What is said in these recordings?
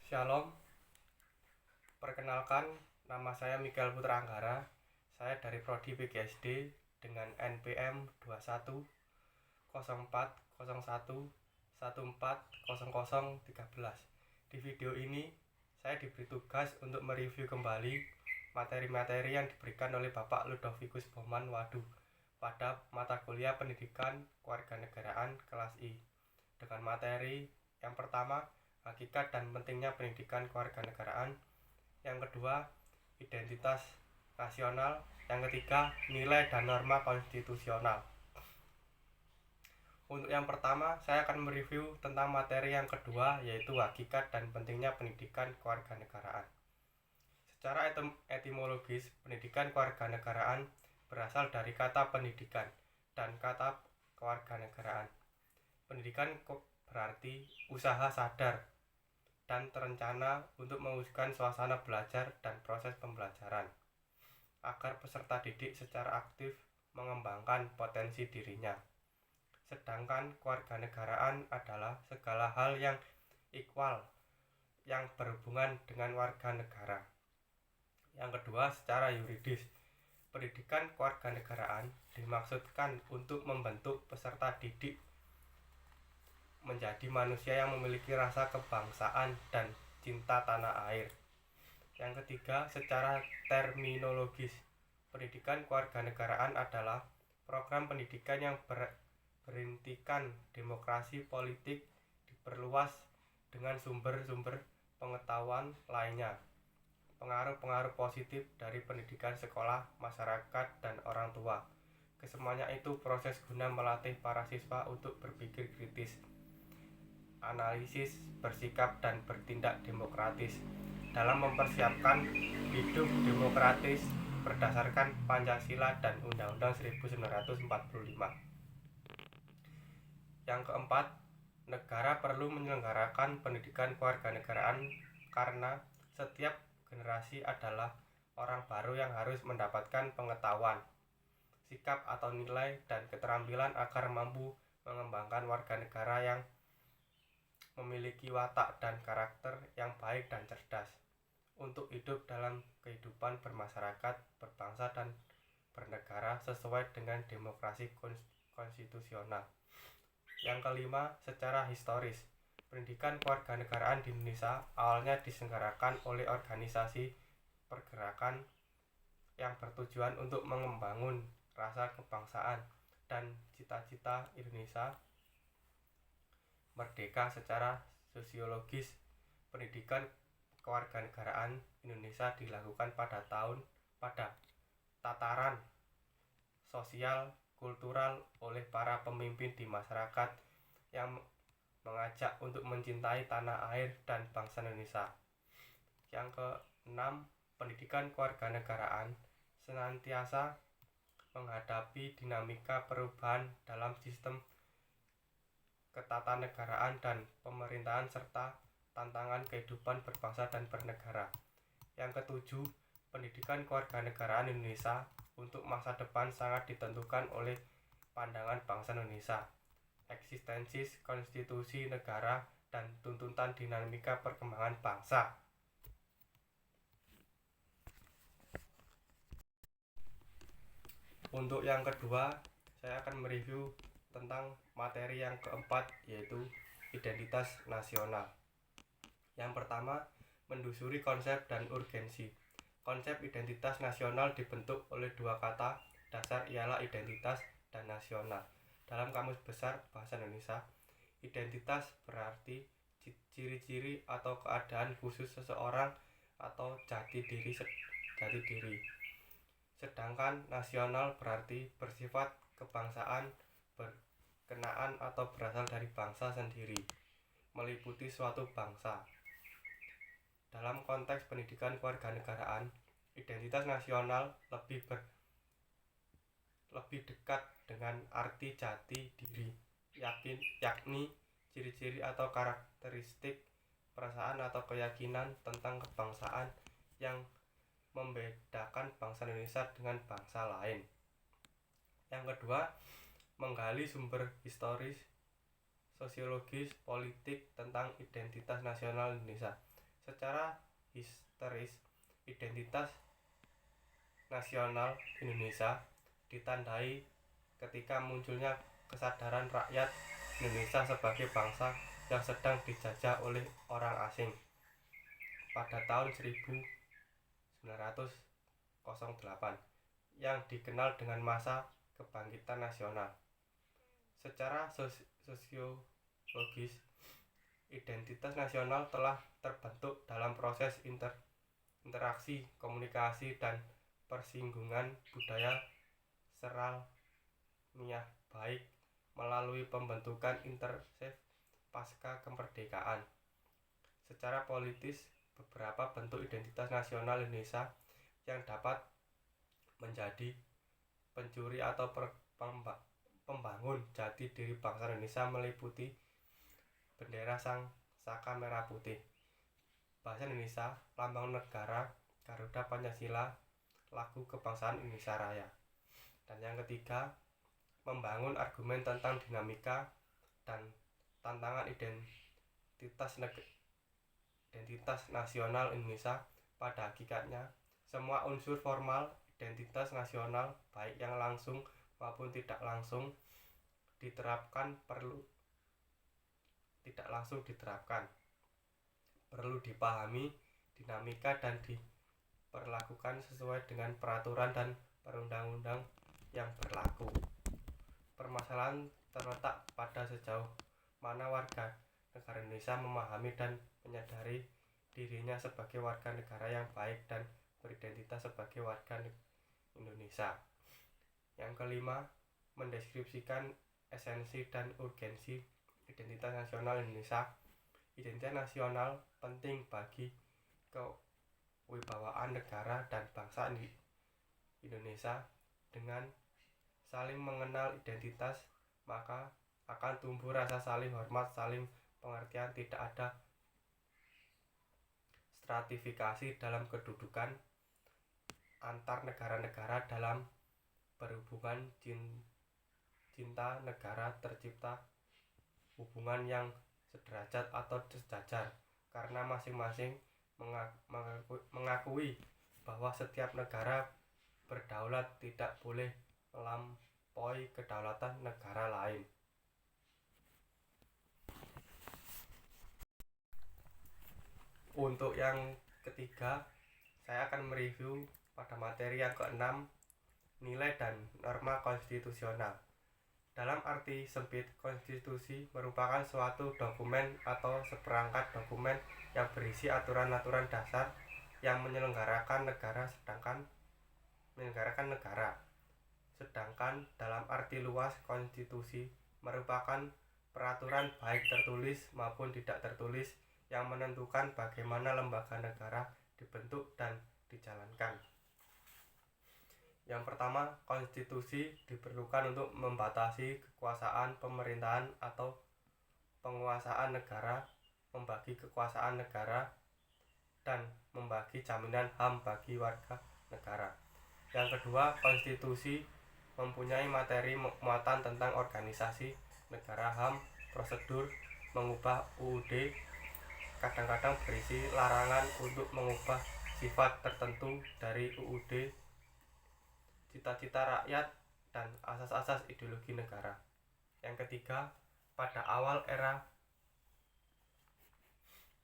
Shalom, perkenalkan nama saya Mikael Putra Anggara. Saya dari Prodi PGSD dengan NPM 210401140013. Di video ini saya diberi tugas untuk mereview kembali materi-materi yang diberikan oleh Bapak Ludovicus Boman Wadu pada mata kuliah Pendidikan Kewarganegaraan kelas I, dengan materi yang pertama, hakikat dan pentingnya pendidikan kewarganegaraan. Yang kedua, identitas nasional. Yang ketiga, nilai dan norma konstitusional. Untuk yang pertama, saya akan mereview tentang materi yang kedua, yaitu hakikat dan pentingnya pendidikan kewarganegaraan. Secara etimologis, pendidikan kewarganegaraan berasal dari kata pendidikan dan kata kewarganegaraan. Pendidikan berarti usaha sadar dan terencana untuk mewujudkan suasana belajar dan proses pembelajaran agar peserta didik secara aktif mengembangkan potensi dirinya. Sedangkan kewarganegaraan adalah segala hal yang equal yang berhubungan dengan warga negara. Yang kedua, secara yuridis, pendidikan kewarganegaraan dimaksudkan untuk membentuk peserta didik menjadi manusia yang memiliki rasa kebangsaan dan cinta tanah air. Yang ketiga, secara terminologis, pendidikan kewarganegaraan adalah program pendidikan yang berintikan demokrasi politik diperluas dengan sumber-sumber pengetahuan lainnya. Pengaruh-pengaruh positif dari pendidikan sekolah, masyarakat, dan orang tua. Kesemuanya itu proses guna melatih para siswa untuk berpikir kritis, analisis, bersikap, dan bertindak demokratis dalam mempersiapkan hidup demokratis berdasarkan Pancasila dan Undang-Undang 1945. Yang keempat, negara perlu menyelenggarakan pendidikan kewarganegaraan karena setiap generasi adalah orang baru yang harus mendapatkan pengetahuan, sikap atau nilai, dan keterampilan agar mampu mengembangkan warga negara yang memiliki watak dan karakter yang baik dan cerdas untuk hidup dalam kehidupan bermasyarakat, berbangsa, dan bernegara sesuai dengan demokrasi konstitusional. Yang kelima, secara historis, pendidikan kewarganegaraan di Indonesia awalnya diselenggarakan oleh organisasi pergerakan yang bertujuan untuk membangun rasa kebangsaan dan cita-cita Indonesia merdeka. Secara sosiologis, pendidikan kewarganegaraan Indonesia dilakukan pada tataran sosial kultural oleh para pemimpin di masyarakat yang mengajak untuk mencintai tanah air dan bangsa Indonesia. Yang keenam, pendidikan kewarganegaraan senantiasa menghadapi dinamika perubahan dalam sistem ketatanegaraan dan pemerintahan serta tantangan kehidupan berbangsa dan bernegara. Yang ketujuh, pendidikan kewarganegaraan Indonesia untuk masa depan sangat ditentukan oleh pandangan bangsa Indonesia, eksistensi konstitusi negara, dan tuntutan dinamika perkembangan bangsa. Untuk yang kedua, saya akan mereview tentang materi yang keempat, yaitu identitas nasional. Yang pertama, menelusuri konsep dan urgensi. Konsep identitas nasional dibentuk oleh dua kata dasar, ialah identitas dan nasional. Dalam Kamus Besar Bahasa Indonesia, identitas berarti ciri-ciri atau keadaan khusus seseorang atau jati diri. Sedangkan nasional berarti bersifat kebangsaan, berkenaan atau berasal dari bangsa sendiri, meliputi suatu bangsa. Dalam konteks pendidikan kewarganegaraan, identitas nasional lebih dekat dengan arti jati diri, yakni ciri-ciri atau karakteristik perasaan atau keyakinan tentang kebangsaan yang membedakan bangsa Indonesia dengan bangsa lain. Yang kedua, menggali sumber historis, sosiologis, politik tentang identitas nasional Indonesia. Secara historis, identitas nasional Indonesia ditandai ketika munculnya kesadaran rakyat Indonesia sebagai bangsa yang sedang dijajah oleh orang asing pada tahun 1908 yang dikenal dengan masa kebangkitan nasional. Secara sosiologis, identitas nasional telah terbentuk dalam proses interaksi, komunikasi, dan persinggungan budaya seralmiah baik melalui pembentukan intersef pasca kemerdekaan. Secara politis, beberapa bentuk identitas nasional Indonesia yang dapat menjadi pencuri atau pembangun jati diri bangsa Indonesia meliputi bendera Saka Merah Putih, bahasa Indonesia, lambang negara, Garuda Pancasila, lagu kebangsaan Indonesia Raya. Dan yang ketiga, membangun argumen tentang dinamika dan tantangan identitas nasional Indonesia. Pada hakikatnya, semua unsur formal identitas nasional, baik yang langsung maupun tidak langsung perlu dipahami dinamika dan diperlakukan sesuai dengan peraturan dan perundang-undang yang berlaku. Permasalahan terletak pada sejauh mana warga negara Indonesia memahami dan menyadari dirinya sebagai warga negara yang baik dan beridentitas sebagai warga Indonesia. Yang kelima, mendeskripsikan esensi dan urgensi identitas nasional Indonesia. Identitas nasional penting bagi kewibawaan negara dan bangsa Indonesia. Dengan saling mengenal identitas, maka akan tumbuh rasa saling hormat, saling pengertian, tidak ada stratifikasi dalam kedudukan antar negara-negara dalam berhubungan cinta negara, tercipta hubungan yang sederajat atau sejajar karena masing-masing mengakui bahwa setiap negara berdaulat, tidak boleh melampaui kedaulatan negara lain. Untuk yang ketiga, saya akan mereview pada materi yang keenam, nilai dan norma konstitusional. Dalam arti sempit, konstitusi merupakan suatu dokumen atau seperangkat dokumen yang berisi aturan-aturan dasar yang menyelenggarakan negara. Sedangkan dalam arti luas, konstitusi merupakan peraturan baik tertulis maupun tidak tertulis yang menentukan bagaimana lembaga negara dibentuk dan dijalankan. Yang pertama, konstitusi diperlukan untuk membatasi kekuasaan pemerintahan atau penguasaan negara, membagi kekuasaan negara, dan membagi jaminan HAM bagi warga negara. Yang kedua, konstitusi mempunyai materi muatan tentang organisasi negara, HAM, prosedur, mengubah UUD, kadang-kadang berisi larangan untuk mengubah sifat tertentu dari UUD, cita-cita rakyat, dan asas-asas ideologi negara. Yang ketiga, pada awal era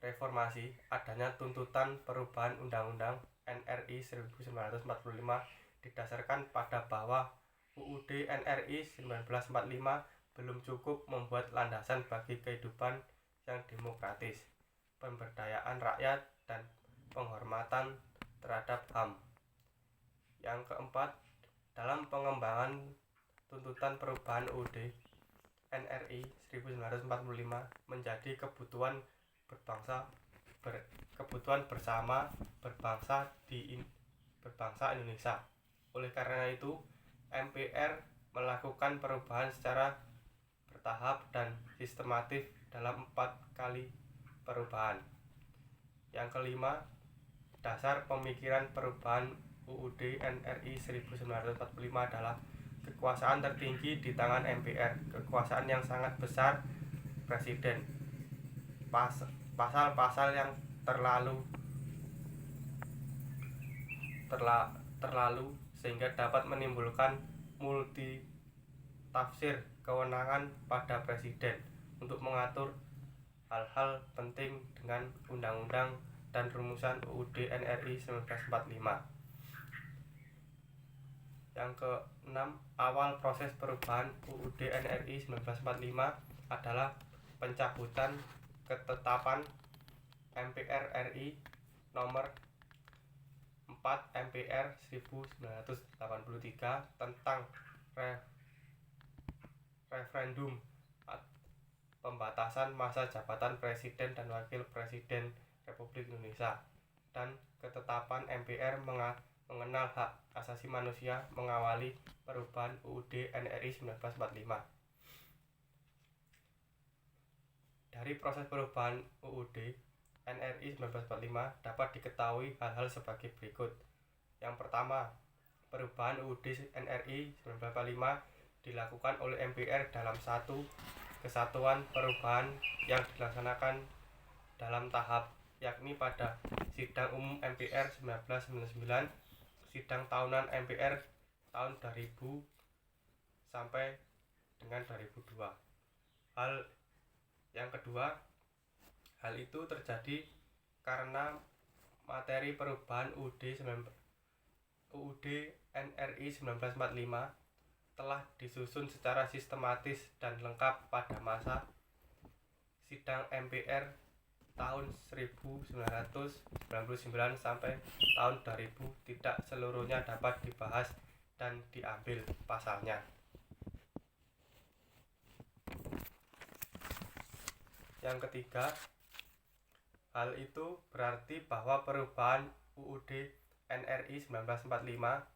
reformasi, adanya tuntutan perubahan Undang-Undang NRI 1945 didasarkan pada bahwa UUD NRI 1945 belum cukup membuat landasan bagi kehidupan yang demokratis, pemberdayaan rakyat, dan penghormatan terhadap HAM. Yang keempat, dalam pengembangan tuntutan perubahan UUD NRI 1945 menjadi kebutuhan bersama berbangsa Indonesia. Oleh karena itu, MPR melakukan perubahan secara bertahap dan sistematif dalam 4 kali perubahan. Yang kelima, dasar pemikiran perubahan UUD NRI 1945 adalah kekuasaan tertinggi di tangan MPR, kekuasaan yang sangat besar Presiden. Pasal-pasal yang terlalu sehingga dapat menimbulkan multi tafsir kewenangan pada presiden untuk mengatur hal-hal penting dengan undang-undang dan rumusan UUD NRI 1945. Yang keenam, awal proses perubahan UUD NRI 1945 adalah pencabutan ketetapan MPR RI nomor 4 MPR 1983 tentang referendum pembatasan masa jabatan Presiden dan Wakil Presiden Republik Indonesia dan ketetapan MPR mengenal hak asasi manusia mengawali perubahan UUD NRI 1945. Dari proses perubahan UUD NRI 1945 dapat diketahui hal-hal sebagai berikut. Yang pertama, perubahan UUD NRI 1945 dilakukan oleh MPR dalam satu kesatuan perubahan yang dilaksanakan dalam tahap, yakni pada Sidang Umum MPR 1999, Sidang Tahunan MPR tahun 2000 sampai dengan 2002. Yang kedua, hal itu terjadi karena materi perubahan UUD NRI 1945 telah disusun secara sistematis dan lengkap pada masa Sidang MPR tahun 1999 sampai tahun 2000 tidak seluruhnya dapat dibahas dan diambil pasalnya. Yang ketiga, hal itu berarti bahwa perubahan UUD NRI 1945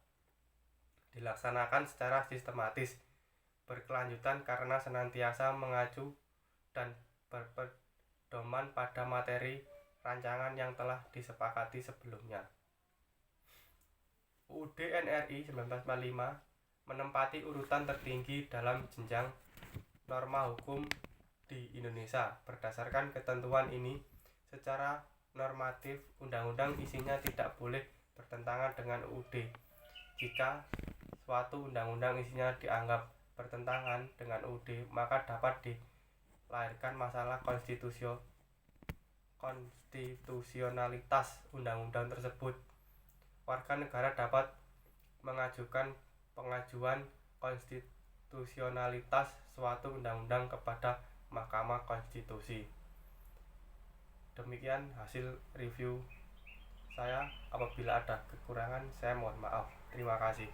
dilaksanakan secara sistematis, berkelanjutan karena senantiasa mengacu dan berpedoman pada materi rancangan yang telah disepakati sebelumnya. UUD NRI 1945 menempati urutan tertinggi dalam jenjang norma hukum di Indonesia. Berdasarkan ketentuan ini, secara normatif undang-undang isinya tidak boleh bertentangan dengan UUD. Jika suatu undang-undang isinya dianggap bertentangan dengan UUD, maka dapat dilahirkan masalah konstitusionalitas undang-undang tersebut. Warga negara dapat mengajukan pengajuan konstitusionalitas suatu undang-undang kepada Mahkamah Konstitusi. Demikian hasil review saya. Apabila ada kekurangan, saya mohon maaf. Terima kasih.